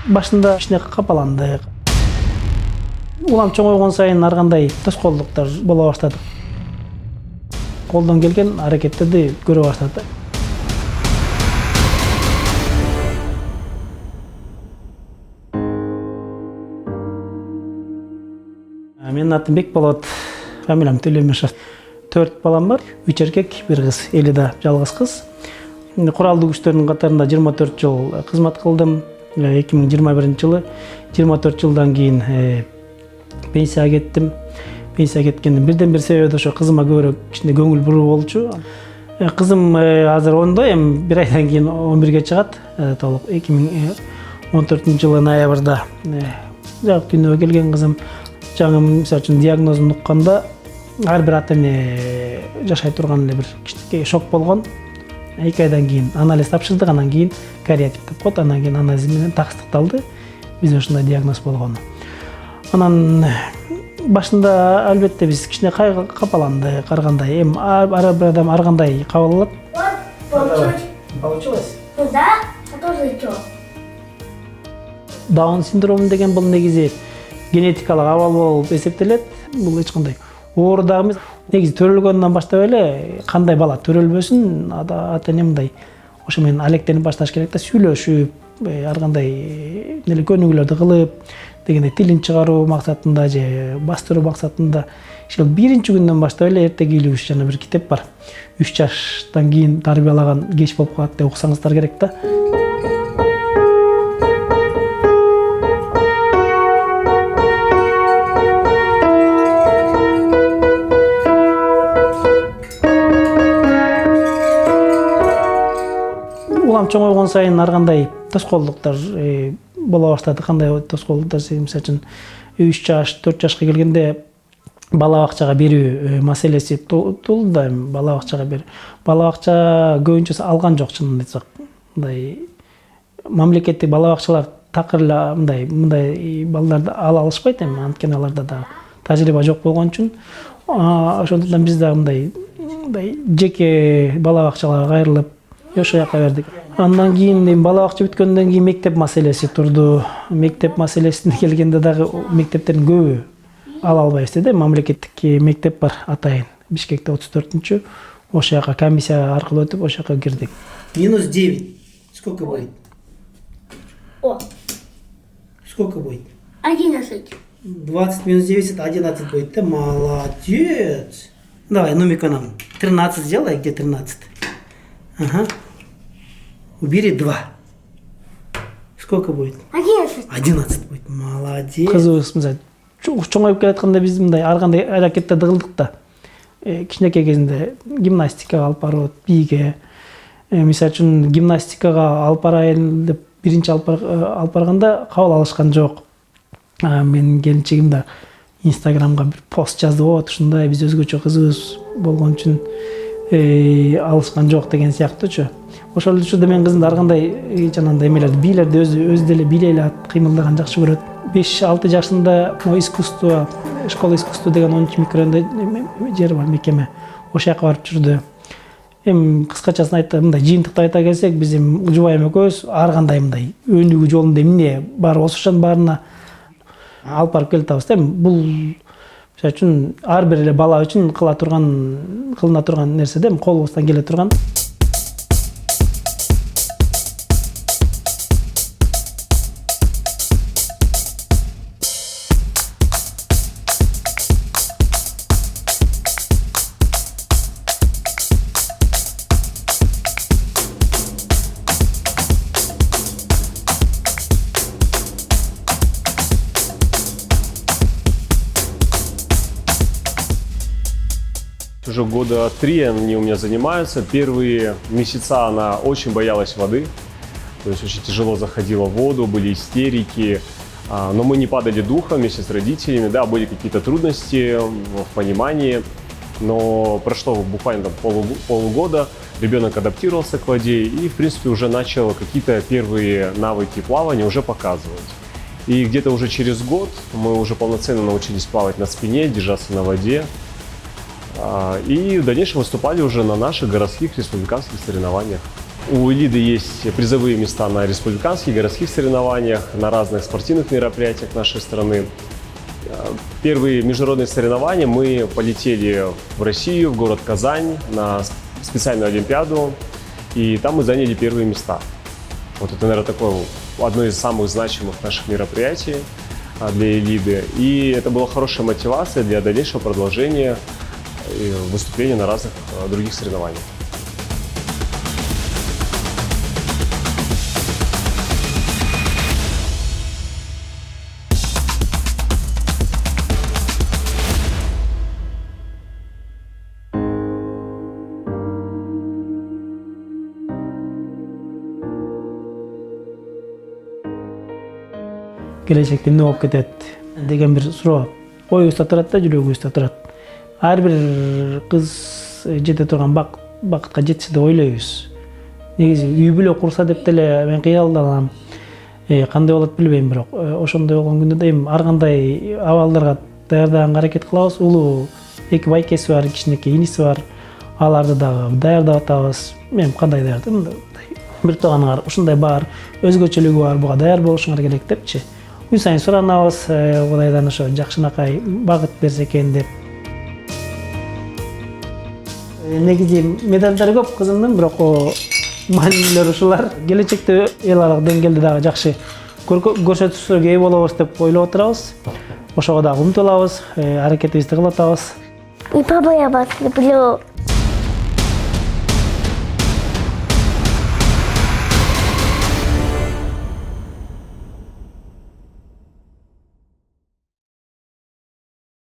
Башында кичине капаландык. Улам чоңойгон сайын ар кандай тоскоолдуктар боло баштады. Колдон келген аракеттерди көрө баштады. Менин атым Бекболот, фамилиям Төлөмишев. 4 балам бар, 3 эркек, 1 кыз, Элида жалгыз кыз. Куралдуу күчтөрдүн катарында 24 жыл кызмат кылдым. 2021-жылы 24 жылдан кийин пенсияга кеттим. Пенсияга кеткендин бирден бир себеби ошо кызыма көбүрөөк кичине көңүл буруу болчу. Кызым азыр 10-да, эми 1 айдан кийин 11-ге чыгат. Толук 2014-жылы ноябрда жак дүйнөгө келген кызым. Жаңы мисалы үчүн диагнозун укканда ар бир ата эне жашай турган эле бир кичинекей шок болгон. 2 айдан кийин анализ тапшырдык, анан кийин кариотип деп коет, анан кийин анализ менен таксыздыкталды. Бизде ушундай диагноз болгон. Анан башында албетте биз кичине капаландык, ар кандай. Эми ар бир адам ар кандай кабыл алат. Получилось? Да, а тоже что? Даун синдрому деген бул негизи генетикалык абал болуп эсептелет. Бул эч кандай оор дагы эмес. Негизи төрөлгөндөн баштап эле кандай бала төрөлбөсүн, ата эне мындай ошо менен алектенип башташ керек да, сүйлөшүп, ар кандай эле көнүгүүлөрдү кылып, дегенде тилин чыгаруу максатында же бастыруу максатында. Ошол биринчи күндөн баштап эле эрте кийлүүш жана бир китеп бар. 3 жаштан кийин тарбиялаган кеч болуп калат деп уксаңыздар керек да. Улам чоңойгон сайын ар кандай тоскоолдуктар боло баштады. Кандай тоскоолдуктар, мисалы үчүн 3 жаш, 4 жашка келгенде бала бакчага берүү маселеси туулду да. Бала бакча көбүнчөсү алган жок, чынын айтсак. Мындай мамлекеттик бала бакчалар такыр эле мындай балдарды ала алышпайт, эми анткени аларда да тажрыйба жок болгон үчүн. Ошондуктан биз да мындай жеке бала бакчаларга кайрылып ошол жака бердик. Андан кийин бала бакча бүткөндөн кийин мектеп маселеси турду. Мектеп маселесине келгенде дагы мектептердин көбү ала албайбыз да. Мамлекеттик мектеп бар атайын. Бишкекте 34-чү. Ошол жака комиссия аркылуу өтүп ошол жака кирдик. -9 сколько будет? О, Сколько будет? 11. 20 минус 9 это 11 будет, да? Молодец! Давай, ну-ка нам 13 сделай, где 13? Ага. Убери 2. Сколько будет? 11. 11 будет. Молодец. Кызыбыз мисалы чоңоюп келатканда биз мындай ар кандай аракеттерди кылдык да. Кичинекей кезинде гимнастикага алып барып, бийге. Мисалы үчүн гимнастикага алып барайын деп биринчи алып барганда кабыл алышкан жок. Менин келинчегим да Инстаграмга бир пост жазды, ушундай биз өзгөчө кызыбыз болгон үчүн алышкан жок деген сыяктуучу. Ошол учурда мен кызымды ар кандай жанагындай эмелерди, бийлерди өзү деле бийлей алат, кыймылдаган жакшы көрөт. 5-6 жашында искусство, школа искусства деген 10-чу микрорайонда жер бар, мекеме. Ошол жака барып жүрдү. Эми кыскачасын айтып, мындай жыйынтыкты айта келсек, биз эми жубайым экөөбүз ар кандай мындай өнүгүү жолунда эмне бар болсо ошонун баарына алып барып келатабыз да. Бул мисалы үчүн ар бир эле бала үчүн кылына турган нерсе да, колубуздан келе турган. Уже года 3 они у меня занимаются. Первые месяца она очень боялась воды, то есть очень тяжело заходила в воду, были истерики. Но мы не падали духом вместе с родителями, да, были какие-то трудности в понимании, но прошло буквально полугода, ребенок адаптировался к воде и, в принципе, уже начал какие-то первые навыки плавания уже показывать. И где-то уже через год мы уже полноценно научились плавать на спине, держаться на воде. И в дальнейшем выступали уже на наших городских республиканских соревнованиях. У Элиды есть призовые места на республиканских, городских соревнованиях, на разных спортивных мероприятиях нашей страны. Первые международные соревнования мы полетели в Россию, в город Казань, на специальную олимпиаду, и там мы заняли первые места. Вот это, наверное, такое одно из самых значимых наших мероприятий для Элиды. И это была хорошая мотивация для дальнейшего продолжения выступления на разных других соревнованиях. Келечекте эмне болуп кетет деген бир суроо оюбузда турат да, жүрөгүбүздө турат. Ар бир кыз жете турган бакытка жетсе деп ойлойбуз. Негизи үй бүлө курса деп деле мен кыялданам. Кандай болот билбейм, бирок ошондой болгон күндө да эми ар кандай абалдарга даярдаганга аракет кылабыз. Улуу эки байкеси бар, кичинекей иниси бар. Аларды дагы даярдап атабыз. Мен кандай даярдым? Бир тууганыңар ушундай бар, өзгөчөлүгү бар, буга даяр болушуңар керек депчи. Күн сайын суранабыз, Кудайдан ошо жакшынакай багыт берсе экен деп. Негизи медалдар көп кызымдын, бирок маанилүүлөр ушулар. Келечекте эл аралык деңгээлде дагы жакшы көрсөтүүлөргө ээ болобуз деп ойлоп отурабыз. Ошого дагы умтулабыз, аракетибизди кылып атабыз. И папа я вас люблю.